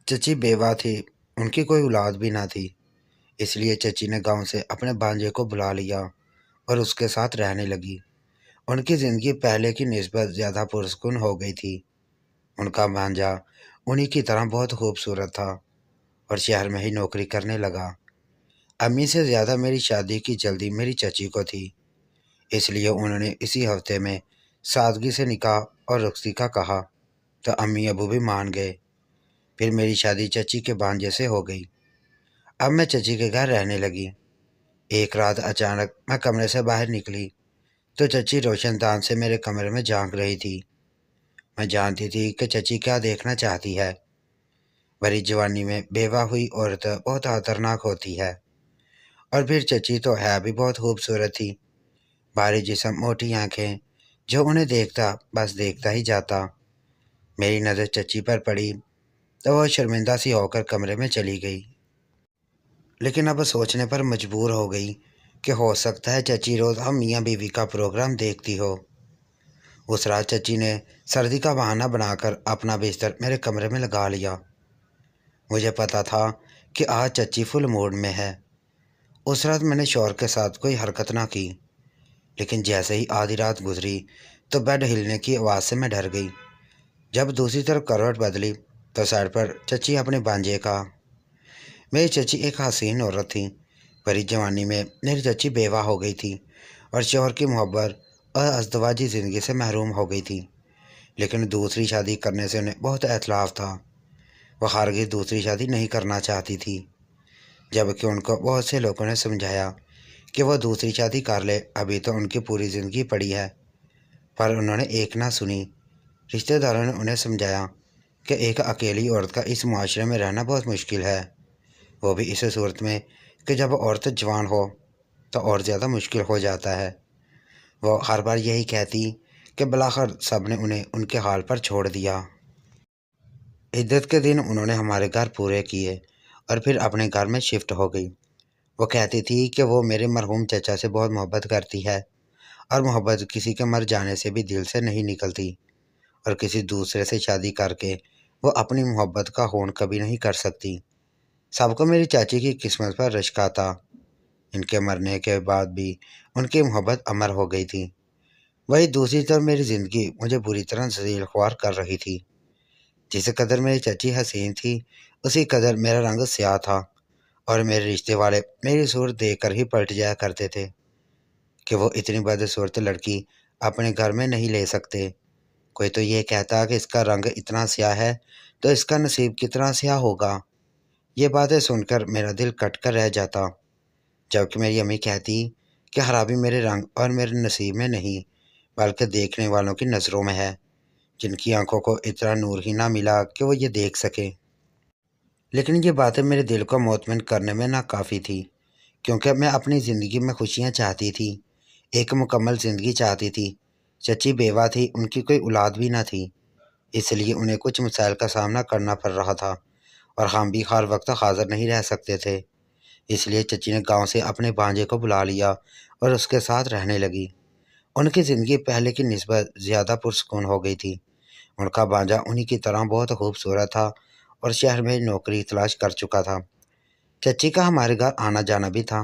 چچی بیوہ تھی، ان کی کوئی اولاد بھی نہ تھی، اس لیے چچی نے گاؤں سے اپنے بھانجے کو بلا لیا اور اس کے ساتھ رہنے لگی۔ ان کی زندگی پہلے کی نسبت زیادہ پرسکون ہو گئی تھی۔ ان کا بھانجا انہی کی طرح بہت خوبصورت تھا اور شہر میں ہی نوکری کرنے لگا۔ امی سے زیادہ میری شادی کی جلدی میری چچی کو تھی، اس لیے انہوں نے اسی ہفتے میں سادگی سے نکاح اور رخصتی کا کہا تو امی ابو بھی مان گئے۔ پھر میری شادی چچی کے بھانجے سے ہو گئی۔ اب میں چچی کے گھر رہنے لگی۔ ایک رات اچانک میں کمرے سے باہر نکلی تو چچی روشن دان سے میرے کمرے میں جھانک رہی تھی۔ میں جانتی تھی کہ چچی کیا دیکھنا چاہتی ہے۔ بڑی جوانی میں بیوہ ہوئی عورت بہت خطرناک ہوتی ہے، اور پھر چچی تو ہے بھی بہت خوبصورت تھی۔ بھاری جسم، موٹی آنکھیں، جو انہیں دیکھتا بس دیکھتا ہی جاتا۔ میری نظر چچی پر پڑی تو وہ شرمندہ سی ہو کر کمرے میں چلی گئی، لیکن اب سوچنے پر مجبور ہو گئی کہ ہو سکتا ہے چچی روز ہم میاں بیوی کا پروگرام دیکھتی ہو۔ اس رات چچی نے سردی کا بہانہ بنا کر اپنا بستر میرے کمرے میں لگا لیا۔ مجھے پتا تھا کہ آج چچی فل موڈ میں ہے۔ اس رات میں نے شوہر کے ساتھ کوئی حرکت نہ کی، لیکن جیسے ہی آدھی رات گزری تو بیڈ ہلنے کی آواز سے میں ڈر گئی۔ جب دوسری طرف کروٹ بدلی تو سائڈ پر چچی اپنے بھانجے کا۔ میری چچی ایک حسین عورت تھی۔ بڑی جوانی میں میری چچی بیوہ ہو گئی تھی اور شوہر کی محبت اور ازدواجی زندگی سے محروم ہو گئی تھی، لیکن دوسری شادی کرنے سے انہیں بہت اختلاف تھا۔ وہ ہرگز دوسری شادی نہیں کرنا چاہتی تھی، جبکہ ان کو بہت سے لوگوں نے سمجھایا کہ وہ دوسری شادی کر لے، ابھی تو ان کی پوری زندگی پڑی ہے، پر انہوں نے ایک نہ سنی۔ رشتہ داروں نے انہیں سمجھایا کہ ایک اکیلی عورت کا اس معاشرے میں رہنا بہت مشکل ہے، وہ بھی اس صورت میں کہ جب عورت جوان ہو تو اور زیادہ مشکل ہو جاتا ہے۔ وہ ہر بار یہی کہتی کہ بالآخر سب نے انہیں ان کے حال پر چھوڑ دیا۔ عدت کے دن انہوں نے ہمارے گھر پورے کیے اور پھر اپنے گھر میں شفٹ ہو گئی۔ وہ کہتی تھی کہ وہ میرے مرحوم چچا سے بہت محبت کرتی ہے، اور محبت کسی کے مر جانے سے بھی دل سے نہیں نکلتی، اور کسی دوسرے سے شادی کر کے وہ اپنی محبت کا خون کبھی نہیں کر سکتی۔ سب کو میری چاچی کی قسمت پر رشک تھا، ان کے مرنے کے بعد بھی ان کی محبت امر ہو گئی تھی۔ وہی دوسری طرف میری زندگی مجھے بری طرح ذلیل خوار کر رہی تھی۔ جس قدر میری چچی حسین تھی، اسی قدر میرا رنگ سیاہ تھا، اور میرے رشتے والے میری صورت دیکھ کر ہی پلٹ جایا کرتے تھے کہ وہ اتنی بدصورت لڑکی اپنے گھر میں نہیں لے سکتے۔ کوئی تو یہ کہتا کہ اس کا رنگ اتنا سیاہ ہے تو اس کا نصیب کتنا سیاہ ہوگا۔ یہ باتیں سن کر میرا دل کٹ کر رہ جاتا، جبکہ میری امی کہتی کہ خرابی میرے رنگ اور میرے نصیب میں نہیں، بلکہ دیکھنے والوں کی نظروں میں ہے، جن کی آنکھوں کو اتنا نور ہی نہ ملا کہ وہ یہ دیکھ سکیں۔ لیکن یہ باتیں میرے دل کو مطمئن کرنے میں ناکافی تھی، کیونکہ میں اپنی زندگی میں خوشیاں چاہتی تھی، ایک مکمل زندگی چاہتی تھی۔ چچی بیوہ تھی، ان کی کوئی اولاد بھی نہ تھی، اس لیے انہیں کچھ مسائل کا سامنا کرنا پڑ رہا تھا، اور ہم بھی ہر وقت حاضر نہیں رہ سکتے تھے۔ اس لیے چچی نے گاؤں سے اپنے بھانجے کو بلا لیا اور اس کے ساتھ رہنے لگی۔ ان کی زندگی پہلے کی نسبت زیادہ پرسکون ہو گئی تھی۔ ان کا بھانجا انہی کی طرح بہت خوبصورت تھا اور شہر میں نوکری تلاش کر چکا تھا۔ چچی کا ہمارے گھر آنا جانا بھی تھا۔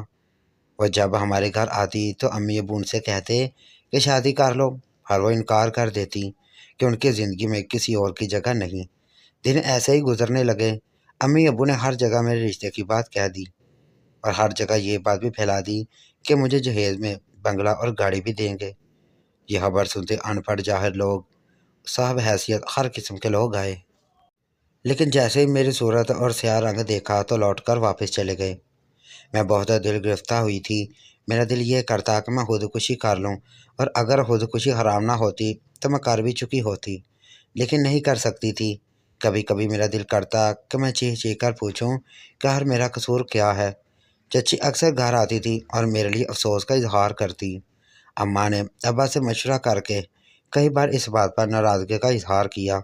وہ جب ہمارے گھر آتی تو امی ابو ان سے کہتے کہ شادی کر لو، پر وہ انکار کر دیتی کہ ان کی زندگی میں کسی اور کی جگہ نہیں۔ دن ایسے ہی گزرنے لگے۔ امی ابو نے ہر جگہ میرے رشتے کی بات کہہ دی، اور ہر جگہ یہ بات بھی پھیلا دی کہ مجھے جہیز میں بنگلہ اور گاڑی بھی دیں گے۔ یہ خبر سنتے ان پڑھ جاہل لوگ، صاحب حیثیت ہر قسم کے لوگ آئے، لیکن جیسے ہی میری صورت اور سیاہ رنگ دیکھا تو لوٹ کر واپس چلے گئے۔ میں بہت دل گرفتہ ہوئی تھی۔ میرا دل یہ کرتا کہ میں خودکشی کر لوں، اور اگر خودکشی حرام نہ ہوتی تو میں کر بھی چکی ہوتی، لیکن نہیں کر سکتی تھی۔ کبھی کبھی میرا دل کرتا کہ میں چیخ چیخ کر پوچھوں کہ ہر میرا قصور کیا ہے۔ چچی اکثر گھر آتی تھی اور میرے لیے افسوس کا اظہار کرتی۔ اماں نے ابا سے مشورہ کر کے کئی بار اس بات پر ناراضگی کا اظہار کیا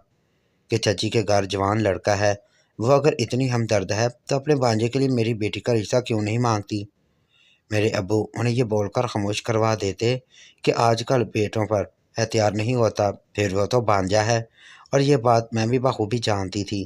کہ چچی کے گھر جوان لڑکا ہے، وہ اگر اتنی ہمدرد ہے تو اپنے بھانجے کے لیے میری بیٹی کا رشتہ کیوں نہیں مانگتی۔ میرے ابو انہیں یہ بول کر خاموش کروا دیتے کہ آج کل بیٹوں پر اختیار نہیں ہوتا، پھر وہ تو بھانجا ہے، اور یہ بات میں بھی بخوبی جانتی تھی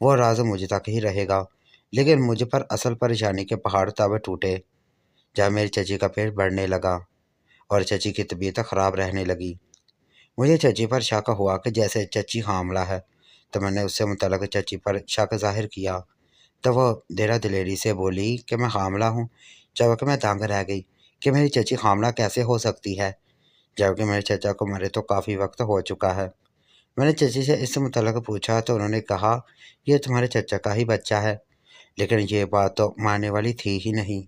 وہ راز مجھ تک ہی رہے گا، لیکن مجھ پر اصل پریشانی کے پہاڑ تب ٹوٹے جب میری چچی کا پیٹ بڑھنے لگا اور چچی کی طبیعت خراب رہنے لگی۔ مجھے چچی پر شک ہوا کہ جیسے چچی حاملہ ہے، تو میں نے اس سے متعلق چچی پر شک ظاہر کیا، تو وہ دیرہ دلیری سے بولی کہ میں حاملہ ہوں، جبکہ میں دنگ رہ گئی کہ میری چچی حاملہ کیسے ہو سکتی ہے، جبکہ میرے چچا کو مرے تو کافی وقت ہو چکا ہے۔ میں نے چچی سے اس سے متعلق پوچھا تو انہوں نے کہا یہ تمہارے چچا کا ہی بچہ ہے، لیکن یہ بات تو ماننے والی تھی ہی نہیں۔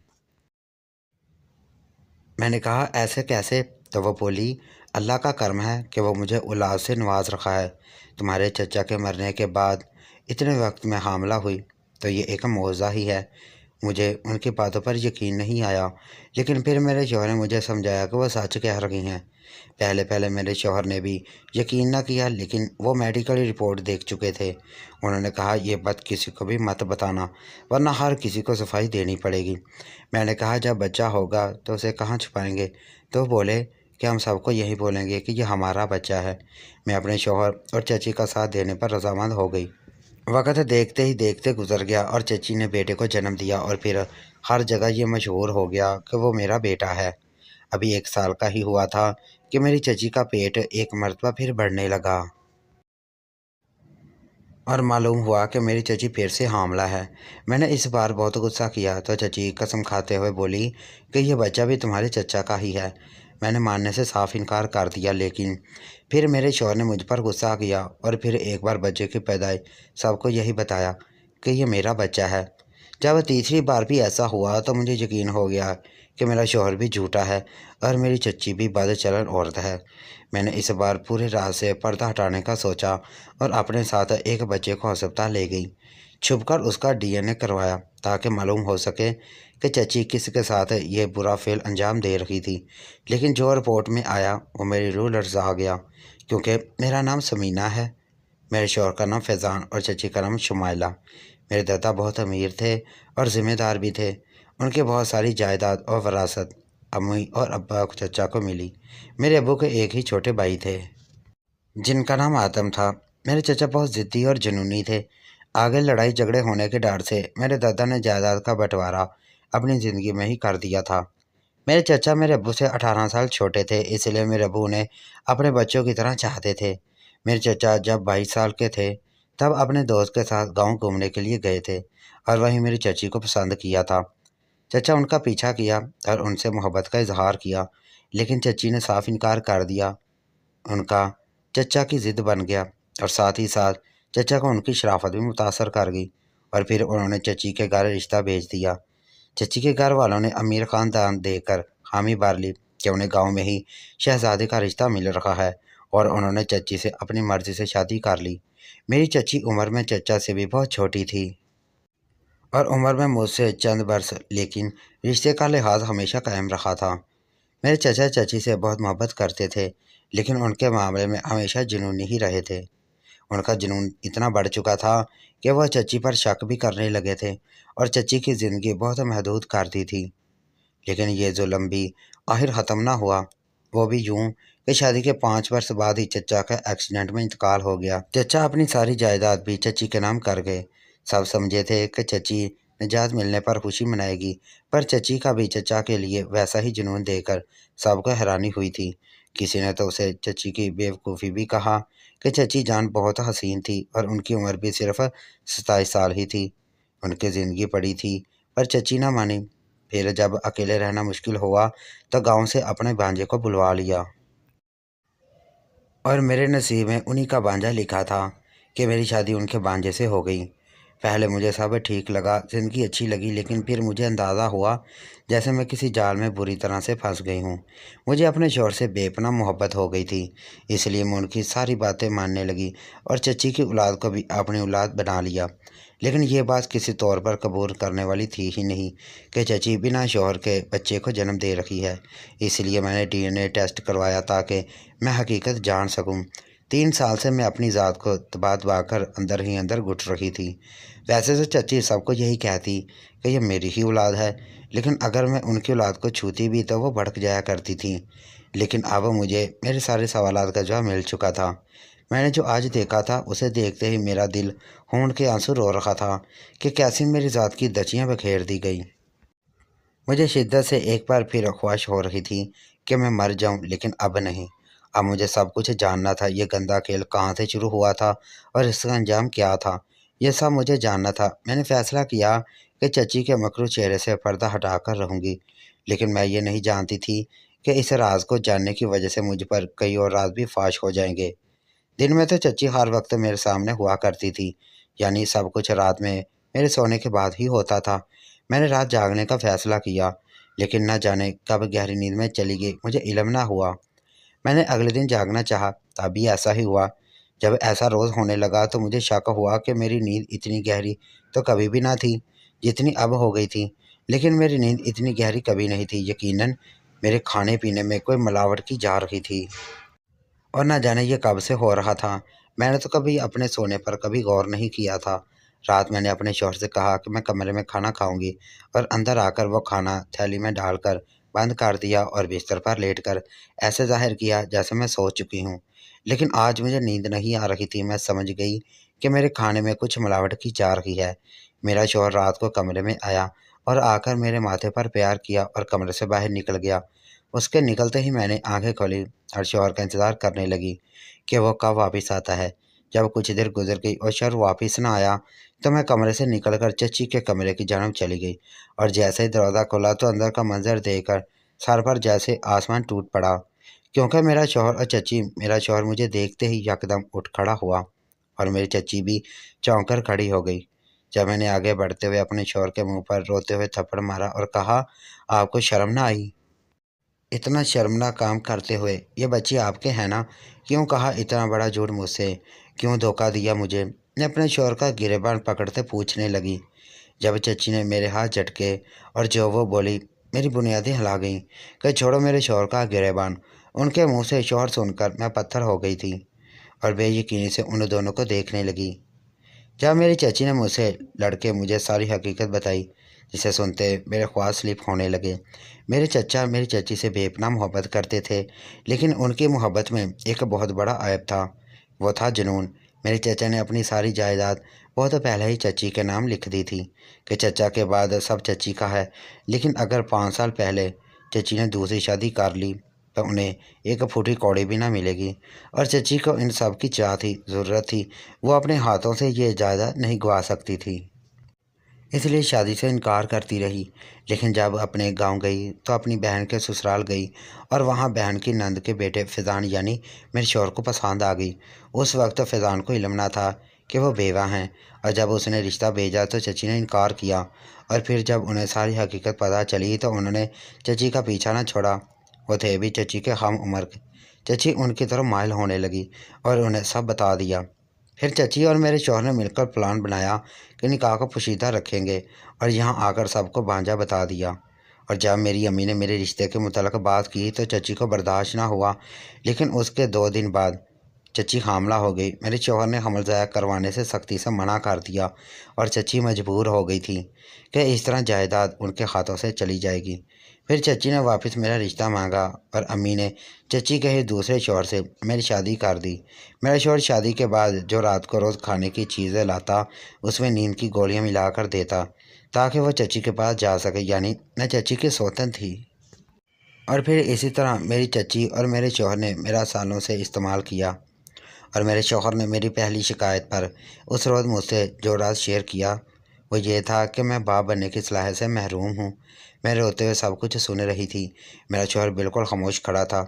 میں نے کہا ایسے کیسے؟ تو وہ بولی اللہ کا کرم ہے کہ وہ مجھے اولاد سے نواز رکھا ہے۔ تمہارے چچا کے مرنے کے بعد اتنے وقت میں حاملہ ہوئی تو یہ ایک معجزہ ہی ہے۔ مجھے ان کی باتوں پر یقین نہیں آیا، لیکن پھر میرے شوہر نے مجھے سمجھایا کہ وہ سچ کہہ رہی ہیں۔ پہلے میرے شوہر نے بھی یقین نہ کیا، لیکن وہ میڈیکل رپورٹ دیکھ چکے تھے۔ انہوں نے کہا یہ بات کسی کو بھی مت بتانا، ورنہ ہر کسی کو صفائی دینی پڑے گی۔ میں نے کہا جب بچہ ہوگا تو اسے کہاں چھپائیں گے؟ تو بولے کہ ہم سب کو یہی بولیں گے کہ یہ ہمارا بچہ ہے۔ میں اپنے شوہر اور چچی کا ساتھ دینے پر رضامند ہو گئی۔ وقت دیکھتے ہی دیکھتے گزر گیا اور چچی نے بیٹے کو جنم دیا، اور پھر ہر جگہ یہ مشہور ہو گیا کہ وہ میرا بیٹا ہے۔ ابھی 1 سال کا ہی ہوا تھا کہ میری چچی کا پیٹ ایک مرتبہ پھر بڑھنے لگا اور معلوم ہوا کہ میری چچی پھر سے حاملہ ہے۔ میں نے اس بار بہت غصہ کیا تو چچی قسم کھاتے ہوئے بولی کہ یہ بچہ بھی تمہارے چچا کا ہی ہے۔ میں نے ماننے سے صاف انکار کر دیا، لیکن پھر میرے شوہر نے مجھ پر غصہ کیا اور پھر ایک بار بچے کی پیدائش سب کو یہی بتایا کہ یہ میرا بچہ ہے۔ جب تیسری بار بھی ایسا ہوا تو مجھے یقین ہو گیا کہ میرا شوہر بھی جھوٹا ہے اور میری چچی بھی بد چلن عورت ہے۔ میں نے اس بار پورے راز سے پردہ ہٹانے کا سوچا اور اپنے ساتھ ایک بچے کو ہسپتال لے گئی، چھپ کر اس کا ڈی این اے کروایا تاکہ معلوم ہو سکے کہ چچی کس کے ساتھ یہ برا فعل انجام دے رہی تھی۔ لیکن جو رپورٹ میں آیا وہ میری روح لرزا گیا، کیونکہ میرا نام سمینہ ہے، میرے شوہر کا نام فیضان اور چچی کا نام شمائلہ۔ میرے دادا بہت امیر تھے اور ذمہ دار بھی تھے۔ ان کے بہت ساری جائیداد اور وراثت امی اور ابا کو چچا کو ملی۔ میرے ابو کے ایک ہی چھوٹے بھائی تھے جن کا نام آدم تھا۔ میرے چچا بہت ضدی اور جنونی تھے۔ آگے لڑائی جھگڑے ہونے کے ڈر سے میرے دادا نے جائیداد کا بٹوارا اپنی زندگی میں ہی کر دیا تھا۔ میرے چچا میرے ابو سے 18 سال چھوٹے تھے، اس لیے میرے ابو انہیں اپنے بچوں کی طرح چاہتے تھے۔ میرے چچا جب 22 سال کے تھے تب اپنے دوست کے ساتھ گاؤں گھومنے کے لیے گئے تھے اور وہیں میری چچی کو پسند کیا تھا۔ چچا ان کا پیچھا کیا اور ان سے محبت کا اظہار کیا، لیکن چچی نے صاف انکار کر دیا۔ ان کا چچا کی ضد بن گیا اور ساتھ ہی ساتھ چچا کو ان کی شرافت بھی متاثر کر گئی، اور پھر انہوں نے چچی کے گھر رشتہ بھیج دیا۔ چچی کے گھر والوں نے امیر خاندان دے کر حامی بھر لی کہ انہیں گاؤں میں ہی شہزادے کا رشتہ مل رہا ہے، اور انہوں نے چچی سے اپنی مرضی سے شادی کر لی۔ میری چچی عمر میں چچا سے بھی بہت چھوٹی تھی اور عمر میں مجھ سے چند برس، لیکن رشتے کا لحاظ ہمیشہ قائم رہا تھا۔ میرے چچا چچی سے بہت محبت کرتے تھے، لیکن ان کے معاملے میں ہمیشہ جنونی ہی رہے تھے۔ ان کا جنون اتنا بڑھ چکا تھا کہ وہ چچی پر شک بھی کرنے لگے تھے اور چچی کی زندگی بہت محدود کر دی تھی۔ لیکن یہ ظلم بھی آخر ختم نہ ہوا، وہ بھی یوں کہ شادی کے 5 برس بعد ہی چچا کا ایکسیڈنٹ میں انتقال ہو گیا۔ چچا اپنی ساری جائیداد بھی چچی کے نام کر گئے۔ سب سمجھے تھے کہ چچی نجات ملنے پر خوشی منائے گی، پر چچی کا بھی چچا کے لیے ویسا ہی جنون دے کر سب کو حیرانی ہوئی تھی۔ کسی نے تو اسے چچی کی بیوقوفی بھی کہا کہ چچی جان بہت حسین تھی اور ان کی عمر بھی صرف 27 سال ہی تھی، ان کی زندگی پڑی تھی، پر چچی نہ مانی۔ پھر جب اکیلے رہنا مشکل ہوا تو گاؤں سے اپنے بھانجے کو بلوا لیا، اور میرے نصیب میں انہی کا بھانجا لکھا تھا کہ میری شادی ان کے بھانجے سے ہو گئی۔ پہلے مجھے سب ٹھیک لگا، زندگی اچھی لگی، لیکن پھر مجھے اندازہ ہوا جیسے میں کسی جال میں بری طرح سے پھنس گئی ہوں۔ مجھے اپنے شوہر سے بے پناہ محبت ہو گئی تھی، اس لیے میں ان کی ساری باتیں ماننے لگی اور چچی کی اولاد کو بھی اپنی اولاد بنا لیا۔ لیکن یہ بات کسی طور پر قبول کرنے والی تھی ہی نہیں کہ چچی بنا شوہر کے بچے کو جنم دے رہی ہے۔ اس لیے میں نے ڈی این اے ٹیسٹ کروایا تاکہ میں حقیقت جان سکوں۔ 3 سال سے میں اپنی ذات کو دبا دبا کر اندر ہی اندر گھٹ رہی تھی۔ ویسے تو چچی سب کو یہی کہتی کہ یہ میری ہی اولاد ہے، لیکن اگر میں ان کی اولاد کو چھوتی بھی تو وہ بھڑک جایا کرتی تھیں۔ لیکن اب مجھے میرے سارے سوالات کا جواب مل چکا تھا۔ میں نے جو آج دیکھا تھا اسے دیکھتے ہی میرا دل ہونٹ کے آنسو رو رہا تھا کہ کیسی میری ذات کی دچیاں بکھیر دی گئی۔ مجھے شدت سے ایک بار پھر خواہش ہو رہی تھی کہ میں مر جاؤں، لیکن اب نہیں۔ اب مجھے سب کچھ جاننا تھا، یہ گندا کھیل کہاں سے شروع ہوا تھا اور اس کا انجام کیا تھا، یہ سب مجھے جاننا تھا۔ میں نے فیصلہ کیا کہ چچی کے مکرو چہرے سے پردہ ہٹا کر رہوں گی، لیکن میں یہ نہیں جانتی تھی کہ اس راز کو جاننے کی وجہ سے مجھ پر کئی اور راز بھی فاش ہو جائیں گے۔ دن میں تو چچی ہر وقت میرے سامنے ہوا کرتی تھی، یعنی سب کچھ رات میں میرے سونے کے بعد ہی ہوتا تھا۔ میں نے رات جاگنے کا فیصلہ کیا، لیکن نہ جانے کب گہری نیند میں چلی گئی، مجھے علم نہ ہوا۔ میں نے اگلے دن جاگنا چاہا، تب بھی ایسا ہی ہوا۔ جب ایسا روز ہونے لگا تو مجھے شک ہوا کہ میری نیند اتنی گہری تو کبھی بھی نہ تھی جتنی اب ہو گئی تھی، لیکن میری نیند اتنی گہری کبھی نہیں تھی۔ یقیناً میرے کھانے پینے میں کوئی ملاوٹ کی جا رہی تھی، اور نہ جانے یہ کب سے ہو رہا تھا۔ میں نے تو کبھی اپنے سونے پر کبھی غور نہیں کیا تھا۔ رات میں نے اپنے شوہر سے کہا کہ میں کمرے میں کھانا کھاؤں گی، اور اندر آ کر وہ کھانا تھیلی میں ڈال کر بند کر دیا اور بستر پر لیٹ کر ایسے ظاہر کیا جیسے میں سو چکی ہوں۔ لیکن آج مجھے نیند نہیں آ رہی تھی۔ میں سمجھ گئی کہ میرے کھانے میں کچھ ملاوٹ کی جا رہی ہے۔ میرا شوہر رات کو کمرے میں آیا اور آ کر میرے ماتھے پر پیار کیا اور کمرے سے باہر نکل گیا۔ اس کے نکلتے ہی میں نے آنکھیں کھولی اور شوہر کا انتظار کرنے لگی کہ وہ کب واپس آتا ہے۔ جب کچھ دیر گزر گئی اور شوہر واپس نہ آیا تو میں کمرے سے نکل کر چچی کے کمرے کی جانب چلی گئی، اور جیسے ہی دروازہ کھولا تو اندر کا منظر دیکھ کر سر پر جیسے آسمان ٹوٹ پڑا، کیونکہ میرا شوہر مجھے دیکھتے ہی یکدم اٹھ کھڑا ہوا، اور میری چچی بھی چونک کر کھڑی ہو گئی۔ جب میں نے آگے بڑھتے ہوئے اپنے شوہر کے منہ پر روتے ہوئے تھپڑ مارا اور کہا، آپ کو شرم نہ آئی؟ اتنا شرمناک کام کرتے ہوئے، یہ بچے آپ کے ہیں نا؟ کیوں کہا اتنا بڑا جھوٹ مجھ سے؟ کیوں دھوکہ دیا مجھے؟ میں اپنے شوہر کا گریبان پکڑتے پوچھنے لگی۔ جب چچی نے میرے ہاتھ جھٹکے اور جو وہ بولی، میری بنیادیں ہلا گئیں کہ چھوڑو میرے شوہر کا گریبان۔ ان کے منہ سے شوہر سن کر میں پتھر ہو گئی تھی اور بے یقینی سے ان دونوں کو دیکھنے لگی۔ جب میری چچی نے مجھ سے لڑکے مجھے ساری حقیقت بتائی، جسے سنتے میرے خواص سلپ ہونے لگے۔ میرے چچا میری چچی سے بے پناہ محبت کرتے تھے، لیکن ان کی محبت میں ایک بہت بڑا عیب تھا، وہ تھا جنون۔ میرے چچا نے اپنی ساری جائیداد بہت پہلے ہی چچی کے نام لکھ دی تھی کہ چچا کے بعد سب چچی کا ہے، لیکن اگر 5 سال پہلے چچی نے دوسری شادی کر لی تو انہیں ایک پھوٹی کوڑی بھی نہ ملے گی، اور چچی کو ان سب کی چاہ تھی، ضرورت تھی، وہ اپنے ہاتھوں سے یہ جائیداد نہیں گوا سکتی تھی، اس لیے شادی سے انکار کرتی رہی۔ لیکن جب اپنے گاؤں گئی تو اپنی بہن کے سسرال گئی، اور وہاں بہن کی نند کے بیٹے فیضان یعنی میرے شوہر کو پسند آ گئی۔ اس وقت فیضان کو علم نہ تھا کہ وہ بیوہ ہیں، اور جب اس نے رشتہ بھیجا تو چچی نے انکار کیا، اور پھر جب انہیں ساری حقیقت پتہ چلی تو انہوں نے چچی کا پیچھا نہ چھوڑا۔ وہ تھے بھی چچی کے ہم عمر کے۔ چچی ان کی طرف مائل ہونے لگی اور انہیں سب بتا دیا۔ پھر چچی اور میرے شوہر نے مل کر پلان بنایا کہ نکاح کو پوشیدہ رکھیں گے، اور یہاں آ کر سب کو بھانجا بتا دیا۔ اور جب میری امی نے میرے رشتے کے متعلق بات کی تو چچی کو برداشت نہ ہوا، لیکن اس کے 2 دن بعد چچی حاملہ ہو گئی۔ میرے شوہر نے حمل ضائع کروانے سے سختی سے منع کر دیا، اور چچی مجبور ہو گئی تھی کہ اس طرح جائیداد ان کے ہاتھوں سے چلی جائے گی۔ پھر چچی نے واپس میرا رشتہ مانگا، اور امی نے چچی کے ہی دوسرے شوہر سے میری شادی کر دی۔ میرا شوہر شادی کے بعد جو رات کو روز کھانے کی چیزیں لاتا اس میں نیند کی گولیاں ملا کر دیتا تاکہ وہ چچی کے پاس جا سکے، یعنی میں چچی کی سوتن تھی۔ اور پھر اسی طرح میری چچی اور میرے شوہر نے میرا سالوں سے استعمال کیا، اور میرے شوہر نے میری پہلی شکایت پر اس روز مجھ سے جو راز شیئر کیا وہ یہ تھا کہ میں باپ بننے کی صلاحیت سے محروم ہوں۔ میں روتے ہوئے سب کچھ سن رہی تھی۔ میرا شوہر بالکل خاموش کھڑا تھا،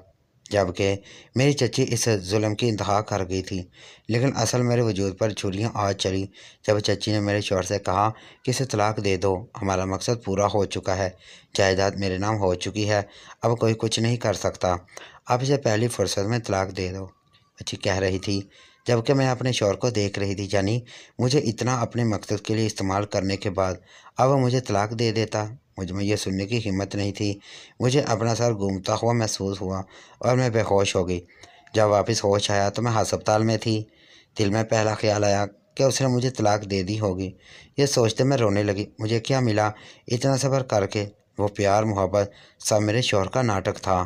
جبکہ میری چچی اس ظلم کی انتہا کر گئی تھی۔ لیکن اصل میرے وجود پر چھریاں آج چلی جب چچی نے میرے شوہر سے کہا کہ اسے طلاق دے دو، ہمارا مقصد پورا ہو چکا ہے، جائیداد میرے نام ہو چکی ہے، اب کوئی کچھ نہیں کر سکتا، آپ اسے پہلی فرصت میں طلاق دے دو، چچی کہہ رہی تھی، جبکہ میں اپنے شوہر کو دیکھ رہی تھی، یعنی مجھے اتنا اپنے مقصد کے لیے استعمال کرنے کے بعد اب وہ مجھے طلاق دے دیتا۔ مجھ میں یہ سننے کی ہمت نہیں تھی۔ مجھے اپنا سر گھومتا ہوا محسوس ہوا اور میں بے ہوش ہو گئی۔ جب واپس ہوش آیا تو میں ہسپتال میں تھی۔ دل میں پہلا خیال آیا کہ اس نے مجھے طلاق دے دی ہوگی۔ یہ سوچتے میں رونے لگی۔ مجھے کیا ملا اتنا صبر کر کے؟ وہ پیار محبت سب میرے شوہر کا ناٹک تھا۔